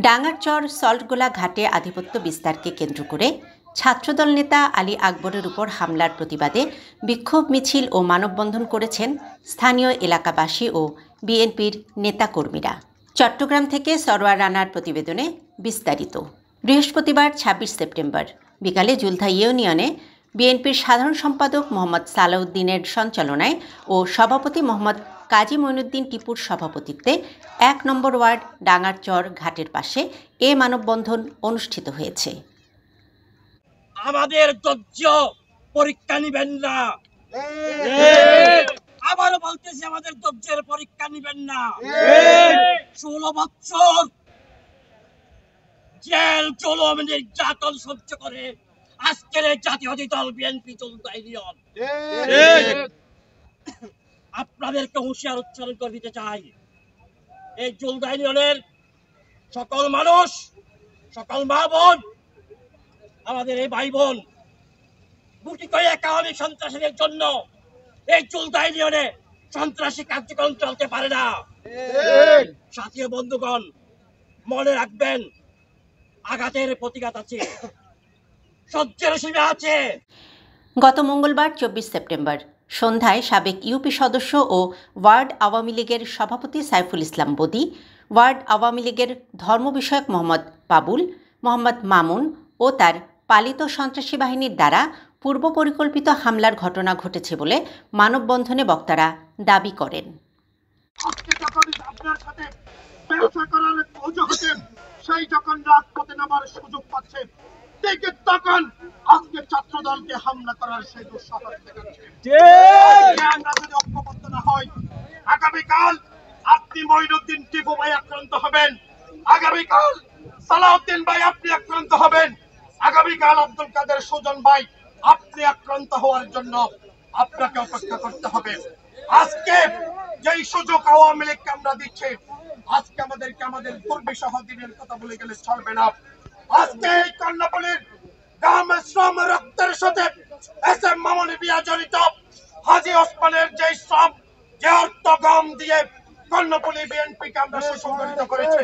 ডাঙ্গারচর সল্টগোলা ঘাটে আধিপত্য বিস্তারকে কেন্দ্র করে ছাত্রদল নেতা আলী আকবরের উপর হামলার প্রতিবাদে বিক্ষোভ মিছিল ও মানববন্ধন করেছেন স্থানীয় এলাকাবাসী ও বিএনপির নেতাকর্মীরা। চট্টগ্রাম থেকে সরওয়ার রানার প্রতিবেদনে বিস্তারিত। বৃহস্পতিবার ২৬ সেপ্টেম্বর বিকালে জুলধা ইউনিয়নে বিএনপির সাধারণ সম্পাদক মোহাম্মদ সালাউদ্দিনের সঞ্চালনায় ও সভাপতি মোহাম্মদ কাজী মঈনুদ্দিন টিপুর সভাপতিত্বে ১ নম্বর ওয়ার্ড ডাঙ্গারচর ঘাটের পাশে এ মানববন্ধন অনুষ্ঠিত হয়েছে। আমাদের ধৈর্য পরীক্ষা নিবেন না, আবারও বলতেছি আমাদের ধৈর্যের পরীক্ষা নিবেন না। ১৬ বছর জেল জুলুম নির্যাতন সহ্য করে আজকের এই জাতীয়তাবাদী দল বিএনপি জুলধা ইউনিয়ন আপনাদেরকে হুঁশিয়ার উচ্চারণ করে দিতে চাই। এই জুলধা ইউনিয়নের সকল মানুষ, সকল মা বোন, আমাদের এই ভাই বোন গুটি কয়েক আওয়ামী সন্ত্রাসীদের জন্য এই জুলধা ইউনিয়নে সন্ত্রাসী কার্যক্রম চলতে পারে না। সাথী বন্ধুগণ, মনে রাখবেন, আঘাতের প্রতিঘাত আছে, সহ্যের সীমা আছে। গত মঙ্গলবার ২৪ সেপ্টেম্বর সন্ধ্যায় সাবেক ইউপি সদস্য ও ওয়ার্ড আওয়ামী লীগের সভাপতি সাইফুল ইসলাম বদি, ওয়ার্ড আওয়ামী লীগের ধর্ম বিষয়ক মোহাম্মদ বাবুল, মোহাম্মদ মামুন ও তার পালিত সন্ত্রাসী বাহিনীর দ্বারা পূর্ব পরিকল্পিত হামলার ঘটনা ঘটেছে বলে মানববন্ধনে বক্তারা দাবি করেন। সেই যখন রাজপথে নামার সুযোগ পাচ্ছে, তখন আজকে ছাত্রদলকে হামলা করার সেই দুঃসাহস দেখাচ্ছে। আমরা যদি ঐক্যবদ্ধ না হই, আগামীকাল আপনি মঈনুদ্দিন টিপু ভাই আক্রান্ত হবেন, আগামীকাল সালাউদ্দিন ভাই আপনি আক্রান্ত হবেন, আগামীকাল আব্দুল কাদের সুজন ভাই আপনি আক্রান্ত হওয়ার জন্য আপনাকে অপেক্ষা করতে হবে। আজকে যেই সুযোগ আওয়ামী লীগকে আমরা দিচ্ছি, আজকে আমাদেরকে আমাদের দুর্বিষহ দিনের কথা বলে গেলে চলবে না। আজকে এই কর্ণফুলীর গাম শ্রম রক্তের সাথে এস এম মামুনি বিয়া জড়িত, হাজী ওসমানের যে শ্রম, যে অর্থ গাম দিয়ে কর্ণফুলী বিএনপিকে আমরা সুসংগঠিত করেছি,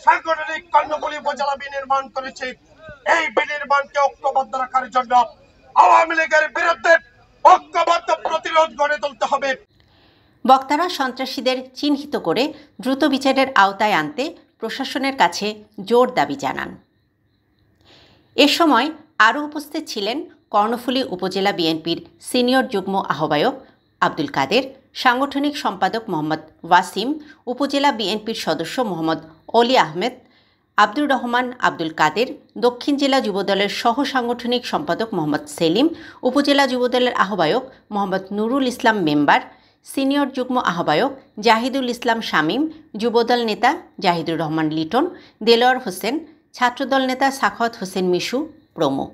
সাংগঠনিক কর্ণফুলী উপজেলা বিনির্মাণ করেছি। এই বিনির্মাণকে ঐক্যবদ্ধ রাখার জন্য আওয়ামী লীগের বিরুদ্ধে ঐক্যবদ্ধ প্রতিরোধ গড়ে তুলতে হবে। বক্তারা সন্ত্রাসীদের চিহ্নিত করে দ্রুত বিচারের আওতায় আনতে প্রশাসনের কাছে জোর দাবি জানান। এ সময় আরও উপস্থিত ছিলেন কর্ণফুলী উপজেলা বিএনপির সিনিয়র যুগ্ম আহ্বায়ক আব্দুল কাদের, সাংগঠনিক সম্পাদক মোহাম্মদ ওয়াসিম, উপজেলা বিএনপির সদস্য মোহাম্মদ অলি আহমেদ, আব্দুর রহমান আব্দুল কাদের, দক্ষিণ জেলা যুবদলের সহ সাংগঠনিক সম্পাদক মোহাম্মদ সেলিম, উপজেলা যুবদলের আহ্বায়ক মোহাম্মদ নুরুল ইসলাম মেম্বার, সিনিয়র যুগ্ম আহ্বায়ক জাহিদুল ইসলাম শামীম, যুবদল নেতা জাহিদুর রহমান লিটন, দেলোয়ার হোসেন, ছাত্রদল নেতা সাখাওয়াত হোসেন মিশু প্রমুখ।